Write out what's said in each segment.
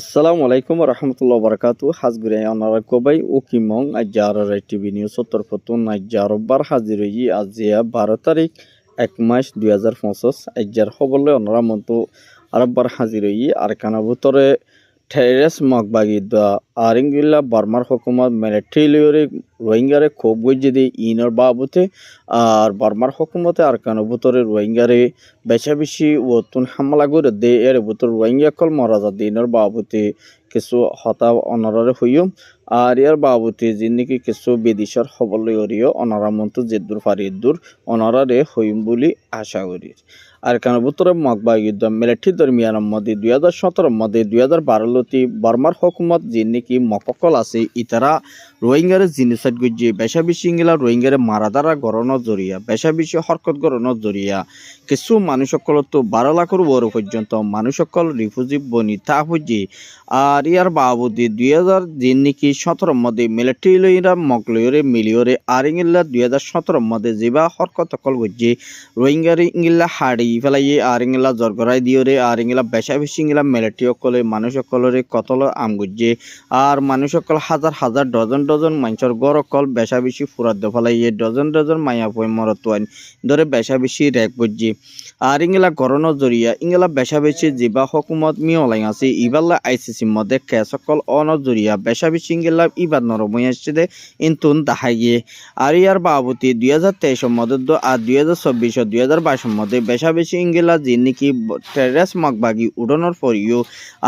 আসসালামু আলাইকুম রহমতুল্লাহ বারাকাতু হাজগুড়ে অনারা কবাই ও কিমং আজ্জার টিভি নিউজ উত্তর ফতুন আজ্জার রোববার হাজির হই আজিয়া 12 তারিখ 1 মাস 2025 আজ্জার খবরলে অনারা মন্তু আরববার হাজির হই আর কানা ভিতরে টেরেস মগবাগি দা আরিঙ্গিল্লা বার্মার হুকুমত মিলিটারি রোহিঙ্গারে খুব গজ্জিদি ইনর বাবুতে আর বার্মার হুকুমতে আর কানো ভিতরে রোহিঙ্গারে বেশা বেশি ওতুন হামলা করে দে এর ভিতর রোহিঙ্গা কল মরাজা দিনের বাবুতে কিছু হতা অনারে হইম আর ইয়ার বাবুতে যিনি কিছু বিদেশের খবর লইও অনারা মন্ত জেদ্দুর ফারিদুর অনারারে হইম বলি আশা করি আর কারণ ভিতরে মগবা যুদ্ধ মিলিটারি দরমিয়ানের মধ্যে 2017 মধ্যে 2012 লতি বার্মার হুকুমত যিনি মককল আছে ইতারা রোহিঙ্গারে জিনিসাইড গজ্জি বেশা বেশি ইংলা রোহিঙ্গারে মারাদারা গরণর জরিয়া বেশা বেশি হরকত গরণর জরিয়া কিছু মানুষ সকল তো 12 লাখের বড় পর্যন্ত মানুষ সকল রিফিউজি বনি তা হচ্ছে আর ইয়ার বাবুদি 2000 যিনি 17 মধ্যে মিলিটারি লইরা মগলয়রে মিলিয়রে আর ইংলা 2017 মধ্যে যেবা হরকত কল গজ্জি রোহিঙ্গারে ইংলা হাড়ি ফেলাইয়ে আর ইংলা জরগরাই দিওরে আর ইংলা বেশা বেশি ইংলা মিলিটারি সকলে মানুষ সকলরে কতল আম গজ্জি আর মানুষ সকল হাজার হাজার ডজন ডজন মানুষের গড় কল বেশা বেশি ফুরাদ ফেলাইয়ে ডজন ডজন মায়া পয় মরতওয়ান ধরে বেশা বেশি রেক গজ্জি আর ইংলা গরণ জরিয়া ইংলা বেশা বেশি জিবা হকুমত মিয়লাই আছে ইবাল্লা আইসিসি মধ্যে কেসকল অন জরিয়া বেশা বেশি ইংলা ইবাদ নরমই আসছে দে ইন্তুন দাহাইয়ে আর ইয়ার বাবুতি 2023 মধ্যে আর 2024 2022 মধ্যে বেশা বেশি ইংলা যিনি টেরেস মগবাগি উড়ানোর পরিও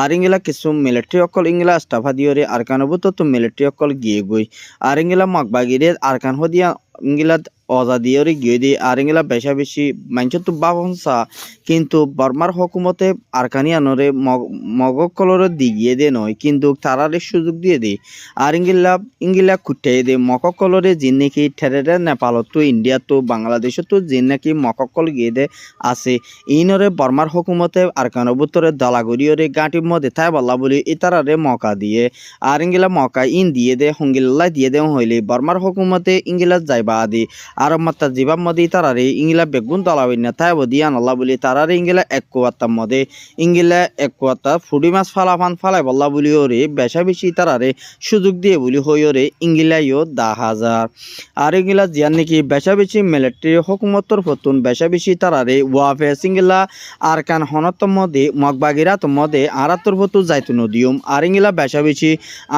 আর ইংলা কিছু মিলিটারি অকল ইংলা স্টাফা দিওরে আর কানবুত তো মিলিটারি অকল গিয়ে গই আর ইংলা মগবাগিরে আর কান হদিয়া ইংলা অজাদিয়রে গিয়ে দিয়ে আর ইংলা বেশা বেশি মানছ তো বাবনসা কিন্তু বর্মার হকুমতে আরকানিয়ানরে মগকলরে দিগিয়ে দে নয় কিন্তু তারারে সুযোগ দিয়ে দে আর ইংলা খুঁটাই দে মককলরে যিন নাকি ঠেরেরে নেপালত তো ইন্ডিয়া তো বাংলাদেশ তো যিন নাকি মককল গিয়ে দে আছে ইনরে বর্মার হকুমতে আরকানবুতরে দালাগরিয়রে গাঁটির মধ্যে তাই বল্লা বলি ইতারারে মকা দিয়ে আর ইংলা মকা ইন দিয়ে দে হঙ্গিল্লা দিয়ে দে হইলে বর্মার হকুমতে ইংলা যাইবা আদি আর মাত্রা জীবাব মধ্যে তারারে ইংলা বেগুন দলাবিনা তাই বদিয়ান আল্লাহ বলি তারারে ইংলা এক কুয়াত্তার মধ্যে ইংলা এক কুয়াত্তা ফুডি মাছ ফালাই বল্লা বলি ওরে বেশা বেশি তারারে সুযোগ দিয়ে বলি হই ওরে ইংলাইও 10,000 আর ইংলা জিয়ান নাকি বেশা বেশি মিলিটারি হকুমতর ফতুন বেশা বেশি তারারে ওয়াফেস ইংলা আর কান হনতর মধ্যে মগবাগিরাত মধ্যে আরাত্তর ফতু যাইতু নদিয়ম আর ইংলা বেশা বেশি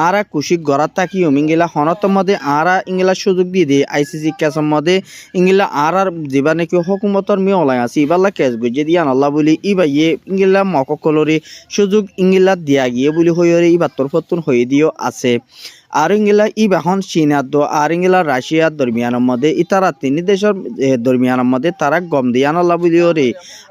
আরা কুশিক গড়াত তাকিয়ম ইংলা হনতর মধ্যে আরা ইংলা সুযোগ দিয়ে দে আইসিসি কেসর মধ্যে ইংলা আর যেবা নাকি হকুমতর মিয়লাই আছে ইবাল্লা কেস গুজে দিয়ান আল্লাহ বলি ইবাইয়ে ইংলা মককলরে সুযোগ ইংলা দিয়া গিয়ে বলি হইরে ইবাত্তর ফতুন হয়ে দিও আছে আর ইংলা ইবাহন চীনাত আর ইংলা রাশিয়ার দরমিয়ানের মধ্যে ইতারা তিনি দেশের দরমিয়ানের মধ্যে তারা গম দিয়ান আল্লাহ বুলিও রে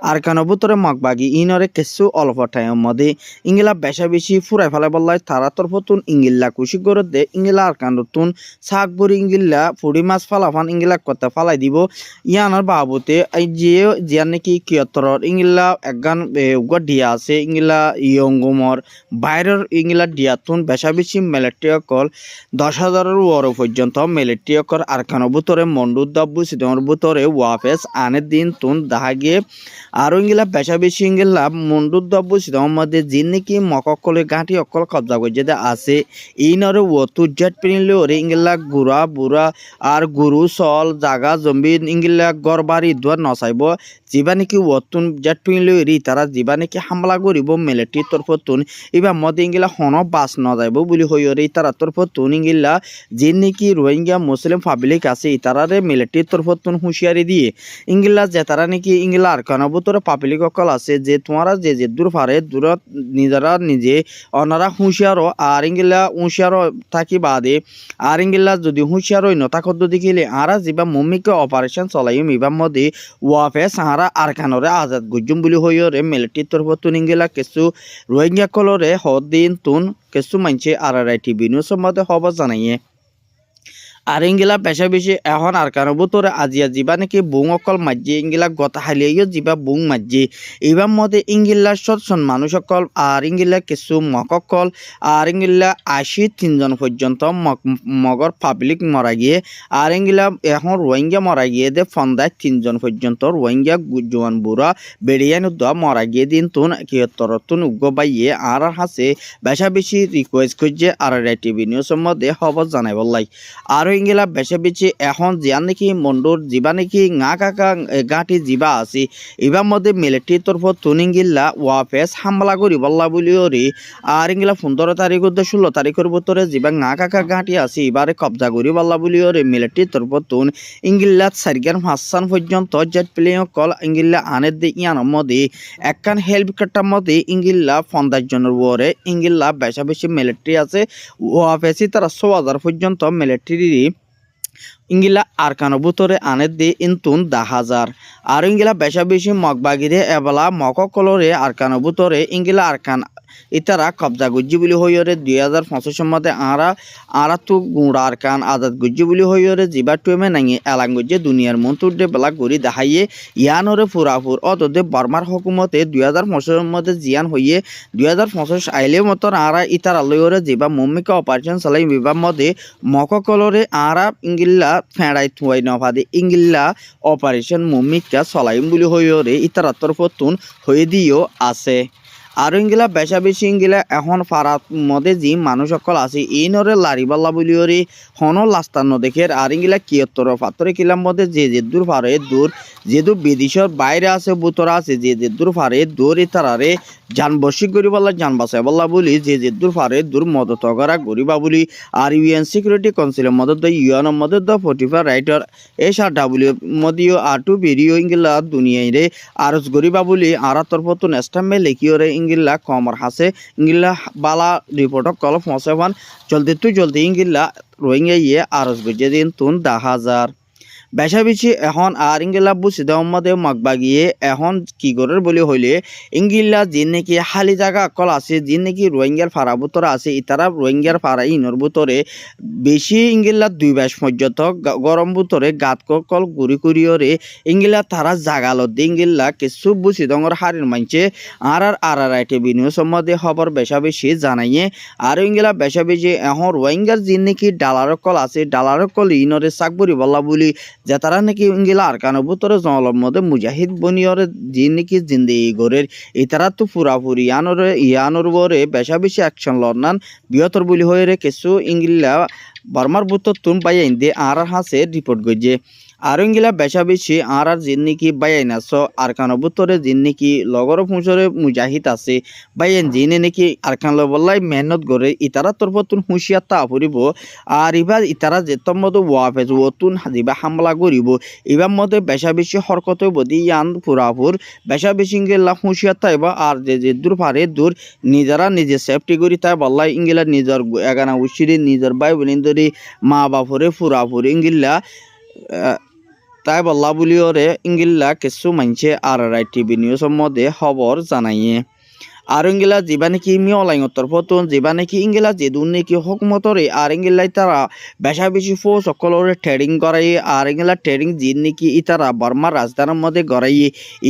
আর কানবুতরে মগবাগি ইনরে কিছু অল্প টাইমের মধ্যে ইংলা বেশা বেশি ফুরাই ফেলাই বললাই তারা তোর ফতুন ইংলা কুশি করে দে ইংলা আর কানতুন শাক বড়ি ইংলা ফুড়ি মাছ ফালাফান ইংলা কথা ফালাই দিব ইয়ানোর বাবুতে যে জিয়ার নাকি কিয়তরর ইংলা একগান ডিয়া আছে ইংলা ইয়ঙ্গমর বাইরের ইংলা ডিয়াতুন বেশা বেশি মিলিটারি কল 10,000 ওয়ারো পর্যন্ত মিলিটারি কর আরকানো ভিতরে মন্ডুদ্দাব্বু সিদমর ভিতরে ওয়াফেস আনের দিন তুন দেখা গিয়ে আরো ইংলা বেশা বেশি ইংলা মন্ডুদ্দাব্বু সিদমর মধ্যে যিনি নাকি মককলে গাঁটি অকল কবজা করে যেতে আছে ইনরে ওতু জেট পিনলে ওরে ইংলা গুড়া বুড়া আর গুরু সল জাগা জম্বি ইংলা গড়বাড়ি দুয়ার নচাইব যিবা নাকি ওতুন জেট পিনলে এরি তারা যিবা নাকি হামলা করিব মিলিটারি তরফতুন এবার মধ্যে ইংলা হন বাস নযাইব বলি হইরে তারা তরফতুন ইংলা যে নাকি রোহিঙ্গা মুসলিম পাবলিক আছে তারারে মিলিটারি তরফতুন হুঁশিয়ারি দিয়ে ইংলা যে তারা নাকি ইংলা আর কানবুতরে পাবলিক অকল আছে যে তোমারা যে দূর পারে দূরত নিজেরা নিজে অনারা হুঁশিয়ারও আর ইংলা হুঁশিয়ারও থাকি বাদে আর ইংলা যদি হুঁশিয়ারই নথাকদ্দ দেখিলে আরা যিবা মমিকে অপারেশন চলাইম ইবার মধ্যে ওয়াফে সাহারা আর কানরে আজাদ গুজুম বলি হইরে মিলিটারি তরফতুন ইংলা কিছু রোহিঙ্গা কলরে হদিন তুন কিছু মানছে আর টিভি নিউজের মধ্যে খবর জানাইয়ে আর ইংগিলা বেশা বেশি এখন আর কারো বুতরে আজিয়া যিবা নাকি বুং অকল মাঝে ইংগিলা গতা হালিয়ে যিবা বুং মাঝে এবার মধ্যে ইংগিলা সৎসন মানুষ অকল আর ইংগিলা কিছু মককল আর ইংগিলা 83 জন পর্যন্ত মগর পাবলিক মরা গিয়ে আর ইংগিলা এখন রোহিঙ্গা মরা গিয়ে দে ফন্দায় 3 জন পর্যন্ত রোহিঙ্গা জোয়ান বুড়া বেড়িয়ান উদ্দা মরা গিয়ে দিন তুন 71 উগ্র বাইয়ে আর হাসে বেশা বেশি রিকোয়েস্ট করছে আর টিভি নিউজের মধ্যে খবর জানাই বললাই আর ইংগিলা বেশা বেশি এখন জিয়া নাকি মন্ডুর যিবা নাকি ngা কাকা গাঁটি যিবা আছে এবার মধ্যে মিলিটারির তরফ তুনিঙ্গিল্লা ওয়াফেস হামলা করি বল্লা বলিও রে আর ইংগিলা 15 তারিখ 16 তারিখের ভিতরে যিবা ngা কাকা গাঁটি আছে এবারে কবজা করি বল্লা বলিও রে মিলিটারির তরফ তুন ইংগিল্লা সারিগান হাসান পর্যন্ত জেট প্লেন কল ইংগিল্লা আনের দি ইয়ানোর মধ্যে একখান হেলিকপ্টার মধ্যে ইংগিল্লা 50 জনের ওরে ইংগিল্লা বেশা বেশি মিলিটারি আছে ওয়াফেসি তারা 6000 পর্যন্ত মিলিটারি ইংগিলা আরকানো বুতরে আনে দে ইন্তুন 10,000 আর ইংগিলা বেশা বেশি মগবাগিরে এবেলা মককলরে আরকানো বুতরে ইংগিলা আরকান ইতারা কবজা গুজ্জি বলি হইরে 2025 মধ্যে আরা তো গুড়া আরকান আজাদ গুজ্জি বলি হইরে জিবা টুমে নাঙি এলাঙ্গুজ্জে দুনিয়ার মন্তুরডে বেলা গড়ি দেখাইয়ে ইয়ানরে ফুরাফুর অতদে বর্মার হুকুমতে 2025 মধ্যে জিয়ান হইয়ে 2025 আইলে মতন আরা ইতারা লইরে জিবা মম্মিকা অপারেশন চালাই বিবাহ মধ্যে মককলরে আরা ইংগিল্লা ফেড়াই থুয়াই নফাদে ইংগিল্লা অপারেশন মম্মিকা চলাইম বলি হইরে ইতারা তরফতুন হয়ে দিও আছে আর ইংগিলা বেশা বেশি ইংগিলা এখন ফারাত মধ্যে যি মানুষ সকল আছে এই নরে লারিবাল্লা বলিওরে হন লাস্তান্ন দেখে আর ইংগিলা 73 পাত্রে কিলাম মধ্যে যে দূর ফারে দূর যেহেতু বিদেশের বাইরে আছে বুতরা আছে যে দূর ফারে দূর ইতারারে যান বসিক গরিবাল্লা যান বাসায় বল্লা বলি যে দূর ফারে দূর মদত করা গরিবা বলি আর ইউএন সিকিউরিটি কাউন্সিলের মদত ইউএন মদত 45 রাইটার SRW মদিও আটু ভিডিও ইংগিলা দুনিয়ায় রে আরজ গরিবা বলি আর তরফতুন এস্টামে লেখিওরে ইংগিলা কমর হাসে ইংগিলা বালা রিপোর্ট কল ফসেবান জলদি ইংগিলা রোহিঙ্গা ইয়ে আরজ গজে দিন তুন 10,000 বেশা বেশি এখন আর ইংগিলা বুসিদা মধ্যে মগবাগিয়ে এখন কি করে বলি হইলে ইংগিলা যে নাকি হালি জায়গা কল আছে যে নাকি রোহিঙ্গার ফাড়া বুতরে আছে ইতারা রোহিঙ্গার ফাড়া ইনর বুতরে বেশি ইংগিলা 2 মাস পর্যন্ত গরম বুতরে গাত কল গুড়ি কুড়িয়রে ইংগিলা তারা জাগালত ইংগিলা কিছু বুসিদঙ্গর হারির মানছে আর টিভি নিউজের মধ্যে খবর বেশা বেশি জানাইয়ে আর ইংগিলা বেশা বেশি এখন রোহিঙ্গার যে নাকি ডালার কল আছে ডালার কল ইনরে চাকবরি বলা বলি যে তারা নাকি ইংগিলা আরকানো বুতরে জঙ্গলের মধ্যে মুজাহিদ বনিয়রে যে নাকি জিন্দেগি গড়ের ইতারা তো পুরাপুরি ইয়ানোর বরে বেশা বেশি অ্যাকশন লড়নান বৃহত্তর বলি হয়ে রে কিছু ইংগিলা বর্মার বুতর তুন পাইয়াইন দে আর হাসে রিপোর্ট গজে আর ইংগিলা বেশা বেশি আর জিন নাকি বাইন আস আরকানো বুতরে জিন নাকি লগর ফুঁসরে মুজাহিদ আছে বাইন জিনে নাকি আরকান বললাই মেহনত করে ইতারা তরফতুন হুঁশিয়ার তা ফুরিব আর এবার ইতারা যেতর মতো ওয়াফেজ ওতুন হাজিবা হামলা করিব এবার মধ্যে বেশা বেশি হরকত বদি ইয়ান পুরাপুর বেশা বেশি ইংগিলা হুঁশিয়ার তাইব আর যে দূর পারে দূর নিজেরা নিজে সেফটি করি তাই বললাই ইংগিলা নিজের এগানা উচিরি নিজের ভাই বোন ধরি মা বাপরে পুরাপুর ইংগিলা তাই বল্লা বলিওরে ইংগিল্লা কিছু মানছে আর টিভি নিউজের মধ্যে খবর জানাইয়ে আর ইংগিলা যিবা নাকি মিয়লাইঙর তরফতুন যিবা নাকি ইংগিলা যেদুন নাকি হুকুমতরে আর ইংগিলাই তারা বেশা বেশি ফৌজ সকলরে ট্রেডিং করাই আর ইংগিলা ট্রেডিং জিন নাকি ইতারা বর্মার রাজধানীর মধ্যে গড়াই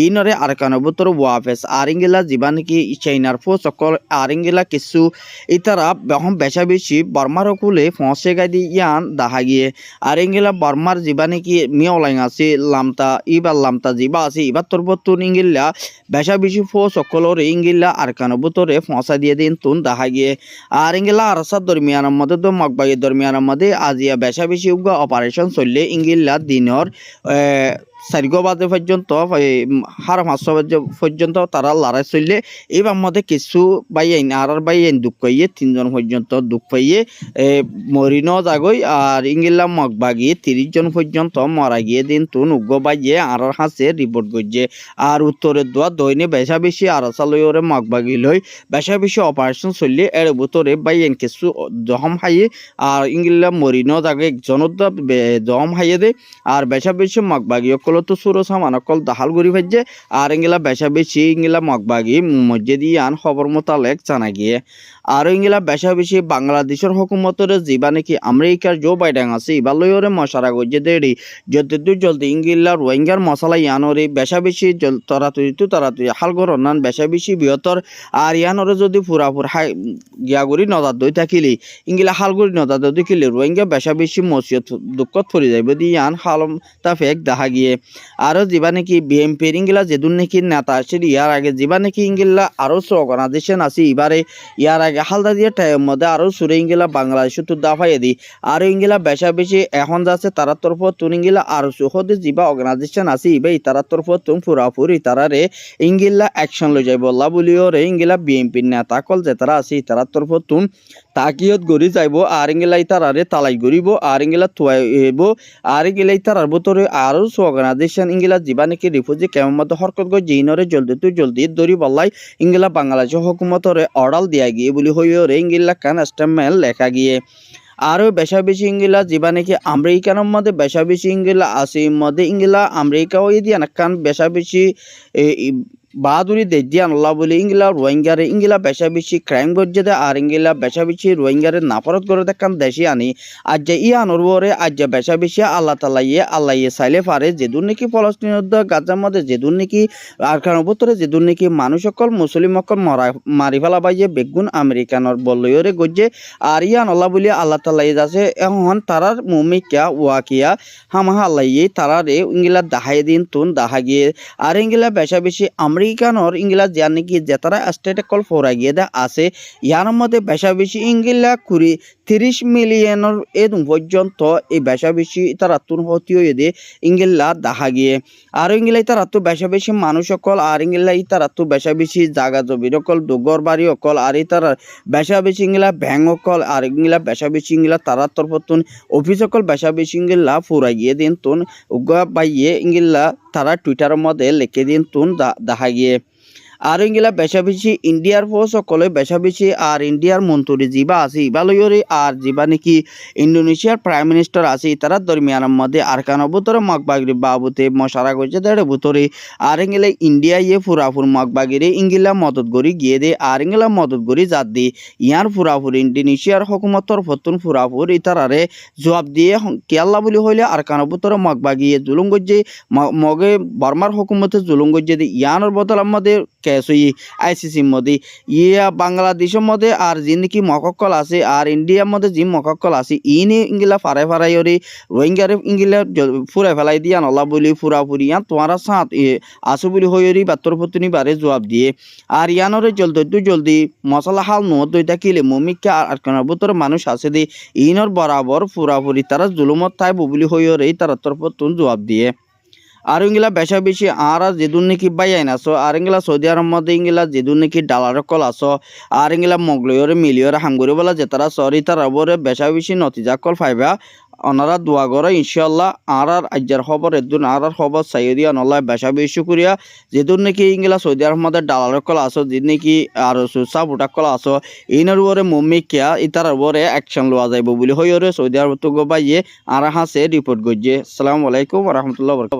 এই নরে আরকানো বুতর ওয়াফেস আর ইংগিলা যিবা নাকি চাইনার ফৌজ সকল আর ইংগিলা কিছু ইতারা এখন বেশা বেশি বর্মার কুলে ফসে গাদি ইয়ান দেখা গিয়ে আর ইংগিলা বর্মার যিবা নাকি মিয়লাইং আছে লামতা যিবা আছে এবার তরফতুন ইংগিলা বেশা বেশি ফৌজ সকলরে ইংগিলা আরকানো বুতরে ফসা দিয়ে দিন তুন দেখা গিয়ে আর ইংগিলা আরসার দরমিয়ানের মধ্যে তো মগবাগির দরমিয়ানের মধ্যে আজিয়া বেশা বেশি অপারেশন চললে ইংগিলা দিনের 4 বাজে পর্যন্ত হার 5 বাজে পর্যন্ত তারা লড়াই চললে এবার মধ্যে কিছু বাইন আর বাইন দুঃখ পাইয়ে 3 জন পর্যন্ত দুঃখ পাইয়ে মরিনো জাগই আর ইংগিলা মগবাগি 30 জন পর্যন্ত মারা গিয়ে দিন তুন উগ্র বাইয়ে আর হাসে রিপোর্ট করছে আর উত্তরের দোয়া দৈনে বেশা বেশি আর চালরে মগবাগি লই বেশা বেশি অপারেশন চললে এর ভিতরে বাইন কিছু জখম হাইয়ে আর ইংগিলা মরিনো জাগে একজনের জখম হাইয়ে দে আর বেশা বেশি মগবাগি তো সুরো সামানা কল দাহাল গরি ভাজ্যে আর ইংলা বেশা বেশি ইংলা মগবাগি মসজিদি আন খবর মোতালেক জানা গিয়ে আর ইংলা বেশা বেশি বাংলাদেশের হুকুমতের যিবা নাকি আমেরিকার জো বাইডেন আছে ইবার লইরে মশারা গজ্জে দেড়ি যতদূর জলদি ইংলা রোহিঙ্গার মশলা ইয়ানরে বেশা বেশি তাড়াতাড়ি হালগর নান বেশা বেশি বৃহত্তর আর ইয়ানরে যদি পুরাপুর গিয়াগুড়ি নদার দই থাকিলি ইংলা হালগুড়ি নদার দই থাকিলে রোহিঙ্গা বেশা বেশি মসিয়ত দুঃখত পড়ে যাইব দি ইয়ান হালম তা ফেক দেখা গিয়ে আরও যিবা নাকি বিএমপির ইংলা যেদুন নাকি নেতা আছে ইয়ার আগে যিবা নাকি ইংলা আরও অর্গানাইজেশন আছে এবারে ইয়ার আগে হালদা দিয়ে টাইমের মধ্যে আরও সুরে ইংলা বাংলাদেশে তো দাফাইয়ে দি আর ইংলা বেশা বেশি এখন যাচ্ছে তারা তরফ তুন ইংলা আরও সুহদে যিবা অর্গানাইজেশন আছে ইবাই তারা তরফ তুম পুরাপুরি তারারে ইংলা অ্যাকশন লই যাই বললা বলিও রে ইংলা বিএমপির নেতা কল যে তারা আছে তারা তরফ তুম তাকিয়ত গড়ি যাইব আর ইংলা তারারে তালাই গড়িব আর ইংলা থুয়াইব আর ইংলা তারার ভিতরে আরও অর্গানাইজেশন ইংলা যিবা নাকি রিফিউজি কেমন মতো হরকত গো জিনরে জলদি দরি বললাই ইংলা বাংলাদেশ হুকুমতরে অর্ডার দিয়া গিয়ে বলি হইও রে ইংলা কান স্টেটমেন্ট লেখা গিয়ে আরও বেশা বেশি ইংলা যিবা নাকি আমেরিকার মধ্যে বেশা বেশি ইংলা আছে মধ্যে ইংলা আমেরিকা হয়ে দিয়ে কান বেশা বেশি বাহাদুরি দেজিয়ান আল্লাহ বলে ইংলা রোহিঙ্গারে ইংলা বেশা বেশি ক্রাইম গজ্জে দেয় আর ইংলা বেশা বেশি রোহিঙ্গারে নাফরত করে দেখান দেশে আনি আজ যে ইয়ানোর বরে আজ যে বেশা বেশি আল্লাহ আল্লাহ চাইলে পারে যেদুর নাকি ফলস্তিনের গাজার মধ্যে যেদুর নাকি আরখানোর ভিতরে যেদুর নাকি মানুষ সকল মুসলিম সকল মারি ফেলা বাইয়ে বেগুন আমেরিকানোর বলয়রে গজ্জে আর ইয়ান আল্লাহ বলি আল্লাহ যাচ্ছে এখন তারার মুমিকা ওয়াকিয়া হামাহা আল্লাহ তারারে ইংলা দাহাই দিন তুন দাহা গিয়ে আর ইংলা বেশা বেশি আমেরিকানোর ইংলা যার নাকি যে তারা স্টেটে কল ফোরা গিয়ে দেয় আছে ইয়ার মধ্যে বেশা বেশি ইংলা 30 মিলিয়নের পর্যন্ত এই বেশা বেশি তারা তুন হতি হয়ে দিয়ে ইংলা দেখা গিয়ে আর ইংলাই তারা তো বেশা বেশি মানুষ সকল আর ইংলাই তারা তো বেশা বেশি জাগা জমির অকল দুগর বাড়ি অকল আর এই তারা বেশা বেশি ইংলা ভ্যাং অকল আর ইংলা বেশা বেশি ইংলা তারা তরফতুন অফিস অকল বেশা বেশি ইংলা ফুরাই গিয়ে দিন তুন উগা বাইয়ে ইংলা তারা টুইটারের মধ্যে লিখে দিন তুন দেখা গিয়ে আর ইংলা বেশা বেশি ইন্ডিয়ার ফোর্স সকলে বেশা বেশি আর ইন্ডিয়ার মন্ত্রী যিবা আছে ইবালয়রে আর যিবা নাকি ইন্দোনেশিয়ার প্রাইম মিনিস্টার আছে তারা দরমিয়ানের মধ্যে আরকানোর ভিতরে মগবাগিরি বাবুতে মশারা করছে তাদের ভিতরে আর ইংলা ইন্ডিয়া পুরাপুর মগবাগিরি ইংলা মদত করি গিয়ে দে আর ইংলা মদত করি জাত দি ইয়ার পুরাপুর ইন্দোনেশিয়ার হুকুমতর ফতুন পুরাপুর ইতারারে জবাব দিয়ে কেয়াল্লা বলি হইলে আরকানোর ভিতরে মগবাগিয়ে জুলুম গজ্জে মগে বর্মার হুকুমতে জুলুম গজ্জে দি ইয়ানোর বদলার মধ্যে কেস আইসিসির মধ্যে ইয়া বাংলাদেশের মধ্যে আর যে নাকি মকক্কল আছে আর ইন্ডিয়ার মধ্যে যে মকক্কল আছে ইনি ইংলা ফারাই রোহিঙ্গারে ইংলা ফুরাই ফেলাই দিয়া নলা বলি ফুরাফুরি ইয়ান তোমারা সাঁত আসো বলি হইরি বাত্তর পত্নী বারে জবাব দিয়ে আর ইয়ানরে জলদি মশলা হাল নত দই থাকিলে মমিকা আর কোন ভিতরে মানুষ আছে দি ইনর বরাবর ফুরাফুরি তারা জুলুমত থাইব বলি হইরি তারা তরফতুন জবাব দিয়ে আর ইংলা বেশা বেশি আর যেদুন নাকি বাইয়াইন আসো আর ইংলা সৌদি আরব মধ্যে ইংলা যেদুন নাকি ডালার কল আসো আর ইংলা মগলয়রে মিলিয়রে হাঙ্গুরি বলা যে তারা সরি তারা বরে বেশা বেশি নতিজা কল ফাইবা ওনারা দোয়া করে ইনশাল্লাহ আর আজ্জার খবর এদুন আর খবর সাইদিয়া নল্লাহ বেশা বেশি করিয়া যেদুন নাকি ইংলা সৌদি আরব মধ্যে ডালার কল আসো যে নাকি আর সুসা বুটা কল আসো ইনার বরে মম্মিকিয়া ইতার বরে অ্যাকশন লওয়া যাইব বলে হইরে সৌদি আরব তো বাইয়ে আর হাসে রিপোর্ট গজ্জে আসসালামু আলাইকুম ওয়া রাহমাতুল্লাহি ওয়া বারাকাতুহু।